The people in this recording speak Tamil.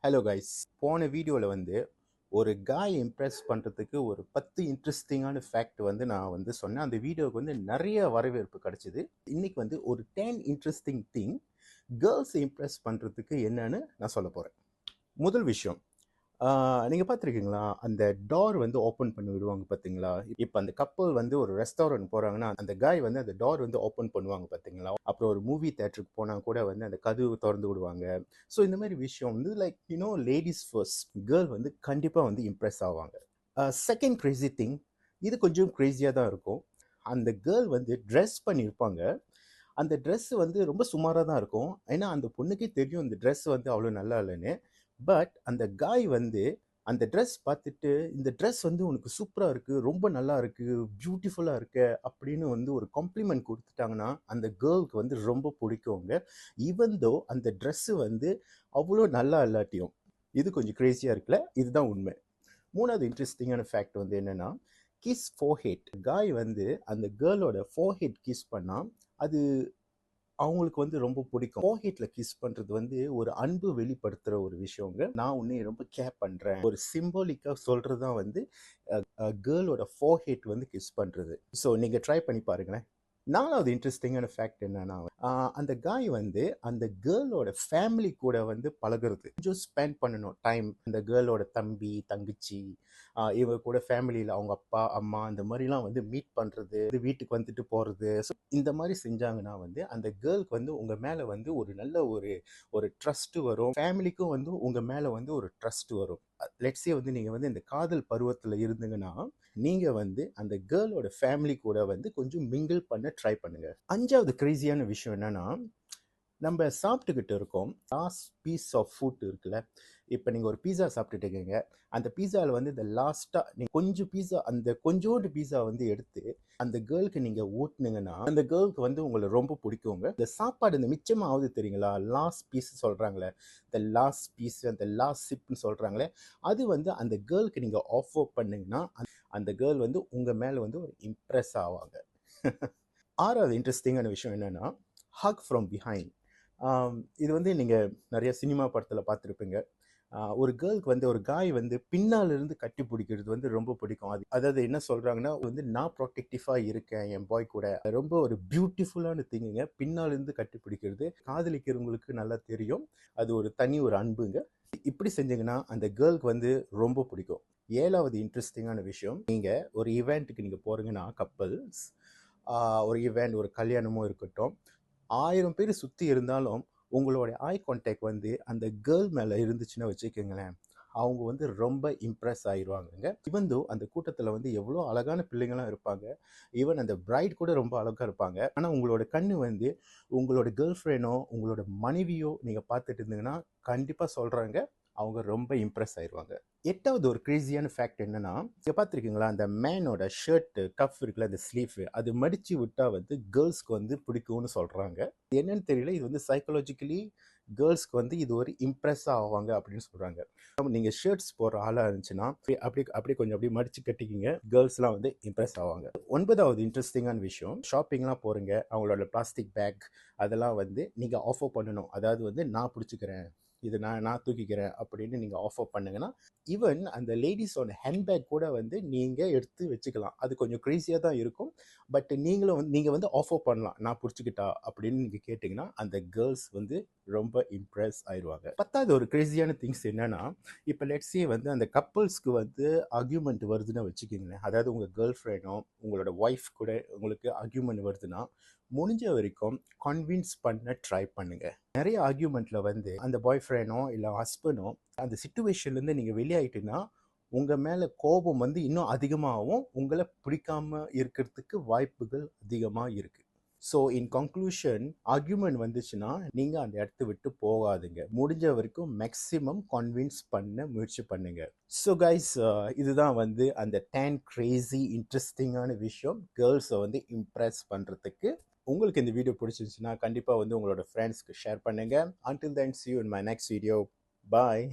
ஹலோ கைஸ், போன வீடியோவில் வந்து ஒரு காய் இம்ப்ரெஸ் பண்ணுறதுக்கு ஒரு 10 இன்ட்ரெஸ்டிங்கான ஃபேக்ட் வந்து நான் வந்து சொன்னேன். அந்த வீடியோவுக்கு வந்து நிறைய வரவேற்பு கிடைச்சிது. இன்னைக்கு வந்து ஒரு 10 இன்ட்ரெஸ்டிங் திங் கேர்ள்ஸ் இம்ப்ரெஸ் பண்ணுறதுக்கு என்னன்னு நான் சொல்ல போகிறேன். முதல் விஷயம், நீங்கள் பார்த்துருக்கீங்களா, அந்த டோர் வந்து ஓப்பன் பண்ணி விடுவாங்க பார்த்தீங்களா? இப்போ அந்த கப்பல் வந்து ஒரு ரெஸ்டாரண்ட் போகிறாங்கன்னா அந்த காய் வந்து அந்த டோர் வந்து ஓப்பன் பண்ணுவாங்க பார்த்தீங்களா? அப்புறம் ஒரு மூவி தேட்டருக்கு போனால் கூட வந்து அந்த கதவு திறந்து விடுவாங்க. ஸோ இந்த மாதிரி விஷயம் வந்து லைக் லேடிஸ் ஃபர்ஸ்ட் கேர்ள் வந்து கண்டிப்பாக வந்து இம்ப்ரெஸ் ஆவாங்க. செகண்ட் கிரேசி திங், இது கொஞ்சம் க்ரேஸியாக தான் இருக்கும். அந்த கேர்ள் வந்து ட்ரெஸ் பண்ணியிருப்பாங்க. அந்த ட்ரெஸ் வந்து ரொம்ப சுமாராக தான் இருக்கும். ஏன்னா அந்த பொண்ணுக்கே தெரியும் இந்த ட்ரெஸ் வந்து அவ்வளோ நல்லா இல்லைன்னு. பட் அந்த காய் வந்து அந்த ட்ரெஸ் பார்த்துட்டு, இந்த ட்ரெஸ் வந்து உனக்கு சூப்பராக இருக்குது, ரொம்ப நல்லா இருக்குது, பியூட்டிஃபுல்லாக இருக்கு அப்படின்னு வந்து ஒரு காம்ப்ளிமெண்ட் கொடுத்துட்டாங்கன்னா அந்த கேர்ளுக்கு வந்து ரொம்ப பிடிக்குங்க. ஈவன் தோ அந்த ட்ரெஸ்ஸு வந்து அவ்வளோ நல்லா இல்லாட்டியும். இது கொஞ்சம் க்ரேஸியாக இருக்குல்ல, இதுதான் உண்மை. மூணாவது இன்ட்ரெஸ்டிங்கான ஃபேக்ட் வந்து என்னன்னா, கிஸ் ஃபோர்ஹெட். காய் வந்து அந்த கேர்ளோட ஃபோர்ஹெட் கிஸ் பண்ணால் அது அவங்களுக்கு வந்து ரொம்ப பிடிக்கும். ஃபோர்ஹெட்ல கிஸ் பண்றது வந்து ஒரு அன்பு வெளிப்படுத்துற ஒரு விஷயங்க. நான் உன்னை ரொம்ப கேர் பண்றேன், ஒரு சிம்பாலிக்கா சொல்றதுதான் வந்து கேர்ளோட ஃபோர்ஹெட் வந்து கிஸ் பண்றது. ஸோ நீங்க ட்ரை பண்ணி பாருங்களேன். நாலாவது இன்ட்ரெஸ்டிங்கான ஃபேக்ட் என்னன்னா, அந்த காய் வந்து அந்த கேர்ளோட ஃபேமிலி கூட வந்து பழகுறது, கொஞ்சம் ஸ்பெண்ட் பண்ணணும் டைம். அந்த கேர்ளோட தம்பி தங்கச்சி இவங்க கூட ஃபேமிலியில் அவங்க அப்பா அம்மா இந்த மாதிரிலாம் வந்து மீட் பண்ணுறது, வீட்டுக்கு வந்துட்டு போகிறது. ஸோ இந்த மாதிரி செஞ்சாங்கன்னா வந்து அந்த கேர்ளுக்கு வந்து உங்கள் மேலே வந்து ஒரு நல்ல ஒரு ஒரு ட்ரஸ்ட்டு வரும். ஃபேமிலிக்கும் வந்து உங்கள் மேலே வந்து ஒரு ட்ரஸ்ட் வரும். லெட்ஸே வந்து நீங்கள் வந்து இந்த காதல் பருவத்தில் இருந்தீங்கன்னா நீங்கள் வந்து அந்த கேர்ளோட ஃபேமிலி கூட வந்து கொஞ்சம் மிங்கிள் பண்ண ட்ரை பண்ணுங்க. அஞ்சாவது கிரேசியான விஷயம் என்னன்னா, நம்ம சாப்பிட்டுக்கிட்டு இருக்கோம். லாஸ்ட் பீஸ் ஆஃப் ஃபுட் இருக்குல்ல, இப்போ நீங்கள் ஒரு பீஸா சாப்பிட்டுட்டு இருக்கீங்க. அந்த பீஸாவில் வந்து இந்த லாஸ்ட்டாக நீங்கள் கொஞ்சம் பீஸா, அந்த கொஞ்சோண்டு பீஸா வந்து எடுத்து அந்த கேர்ளுக்கு நீங்கள் ஊட்டினீங்கன்னா அந்த கேர்ளுக்கு வந்து உங்களை ரொம்ப பிடிக்குங்க. இந்த சாப்பாடு இந்த மிச்சமாவது தெரியுங்களா, லாஸ்ட் பீஸ் சொல்கிறாங்களே, இந்த லாஸ்ட் பீஸ், அந்த லாஸ்ட் சிப்னு சொல்கிறாங்களே, அது வந்து அந்த கேர்ளுக்கு நீங்கள் ஆஃபர் பண்ணிங்கன்னா அந்த கேர்ள் வந்து உங்கள் மேலே வந்து ஒரு இம்ப்ரெஸ் ஆவாங்க. ஆறாவது இன்ட்ரெஸ்டிங்கான விஷயம் என்னென்னா, ஹக் ஃப்ரம் பிஹைண்ட். இது வந்து நீங்கள் நிறைய சினிமா படத்தில் பார்த்துருப்பீங்க. ஒரு கேர்ளுக்கு வந்து ஒரு காய் வந்து பின்னால் இருந்து கட்டி பிடிக்கிறது வந்து ரொம்ப பிடிக்கும். அதாவது என்ன சொல்கிறாங்கன்னா வந்து, நான் ப்ரொடெக்டிவாக இருக்கேன் என் பாய் கூட, ரொம்ப ஒரு பியூட்டிஃபுல்லான திங்குங்க பின்னால் இருந்து கட்டி பிடிக்கிறது. காதலிக்கிறவங்களுக்கு நல்லா தெரியும், அது ஒரு தனி ஒரு அன்புங்க. இப்படி செஞ்சீங்கன்னா அந்த கேர்ளுக்கு வந்து ரொம்ப பிடிக்கும். ஏழாவது இன்ட்ரெஸ்டிங்கான விஷயம், நீங்கள் ஒரு ஈவெண்ட்டுக்கு நீங்கள் போகிறீங்கன்னா கப்பல்ஸ், ஒரு ஈவெண்ட், ஒரு கல்யாணமோ இருக்கட்டும், 1000 பேர் சுற்றி இருந்தாலும் உங்களோட ஐ கான்டாக்ட் வந்து அந்த கேர்ள் மேலே இருந்துச்சுன்னா வச்சுக்கோங்களேன், அவங்க வந்து ரொம்ப இம்ப்ரெஸ் ஆயிடுவாங்கங்க. ஈவன் தோ அந்த கூட்டத்தில் வந்து எவ்வளோ அழகான பிள்ளைங்களாம் இருப்பாங்க, ஈவன் அந்த பிரைட் கூட ரொம்ப அழகாக இருப்பாங்க. ஆனால் உங்களோட கண்ணு வந்து உங்களோட கேர்ள் ஃப்ரெண்டோ உங்களோட மனைவியோ நீங்கள் பார்த்துட்டு இருந்தீங்கன்னா கண்டிப்பாக சொல்கிறாங்க, அவங்க ரொம்ப இம்ப்ரெஸ் ஆயிடுவாங்க. எட்டாவது ஒரு கிரேசியான ஃபேக்ட் என்னன்னா, இங்கே பார்த்துருக்கீங்களா, அந்த மேனோட ஷர்ட் கஃப் இருக்குல்ல, அந்த ஸ்லீவ், அது மடித்து விட்டால் வந்து கேர்ள்ஸ்க்கு வந்து பிடிக்கும்னு சொல்கிறாங்க. என்னன்னு தெரியல, இது வந்து சைக்காலஜிக்கலி கேர்ள்ஸ்க்கு வந்து இது ஒரு இம்ப்ரெஸ் ஆவாங்க அப்படின்னு சொல்கிறாங்க. நீங்கள் ஷர்ட்ஸ் போடுற ஆளாக இருந்துச்சுன்னா அப்படியே கொஞ்சம் அப்படியே மடித்து கட்டிக்கிங்க, கேர்ள்ஸ்லாம் வந்து இம்ப்ரெஸ் ஆவாங்க. ஒன்பதாவது இன்ட்ரெஸ்டிங்கான விஷயம், ஷாப்பிங்லாம் போகிறீங்க, அவங்களோட பிளாஸ்டிக் பேக் அதெல்லாம் வந்து நீங்கள் ஆஃபர் பண்ணணும். அதாவது வந்து நான் பிடிச்சிக்கிறேன், இது நான் தூக்கிக்கிறேன் அப்படின்னு நீங்கள் ஆஃபர் பண்ணுங்கன்னா, ஈவன் அந்த லேடிஸோட ஹேண்ட்பேக் கூட வந்து நீங்கள் எடுத்து வச்சுக்கலாம். அது கொஞ்சம் க்ரேஸியாக தான் இருக்கும். பட் நீங்கள் வந்து ஆஃபர் பண்ணலாம், நான் பிடிச்சிக்கிட்டா அப்படின்னு நீங்கள் கேட்டிங்கன்னா அந்த கேர்ள்ஸ் வந்து ரொம்ப இம்ப்ரெஸ் ஆயிடுவாங்க. பத்தாவது ஒரு க்ரேஸியான திங்ஸ் என்னன்னா, இப்போ லெட்ஸே வந்து அந்த கப்புள்ஸ்க்கு வந்து ஆர்கியூமெண்ட் வருதுன்னு வச்சுக்கிங்களேன். அதாவது உங்கள் கேர்ள் ஃப்ரெண்டோ உங்களோட ஒய்ஃப் கூட உங்களுக்கு ஆர்கியூமெண்ட் வருதுன்னா, முடிஞ்ச வரைக்கும் கன்வின்ஸ் பண்ண ட்ரை பண்ணுங்க. நிறைய ஆர்கியூமெண்ட்ல வந்து அந்த பாய் ஃப்ரெண்டோ இல்லை ஹஸ்பண்டோ அந்த சுச்சுவேஷன்லேருந்து நீங்கள் வெளியாயிட்டுன்னா உங்கள் மேலே கோபம் வந்து இன்னும் அதிகமாகவும் உங்களை பிடிக்காம இருக்கிறதுக்கு வாய்ப்புகள் அதிகமாக இருக்குது. ஸோ இன் கன்க்ளூஷன், ஆர்கியூமெண்ட் வந்துச்சுன்னா நீங்கள் அந்த இடத்த விட்டு போகாதுங்க. முடிஞ்ச வரைக்கும் மேக்ஸிமம் கன்வின்ஸ் பண்ண முயற்சி பண்ணுங்க. ஸோ கைஸ், இதுதான் வந்து அந்த 10 கிரேசி இன்ட்ரெஸ்டிங்கான விஷயம் கேர்ள்ஸை வந்து இம்ப்ரெஸ் பண்ணுறதுக்கு. உங்களுக்கு இந்த வீடியோ பிடிச்சிருந்துச்சுன்னா கண்டிப்பாக வந்து உங்களோட ஃப்ரெண்ட்ஸ்க்கு ஷேர் பண்ணுங்கள். Until then, see you in my next video. Bye.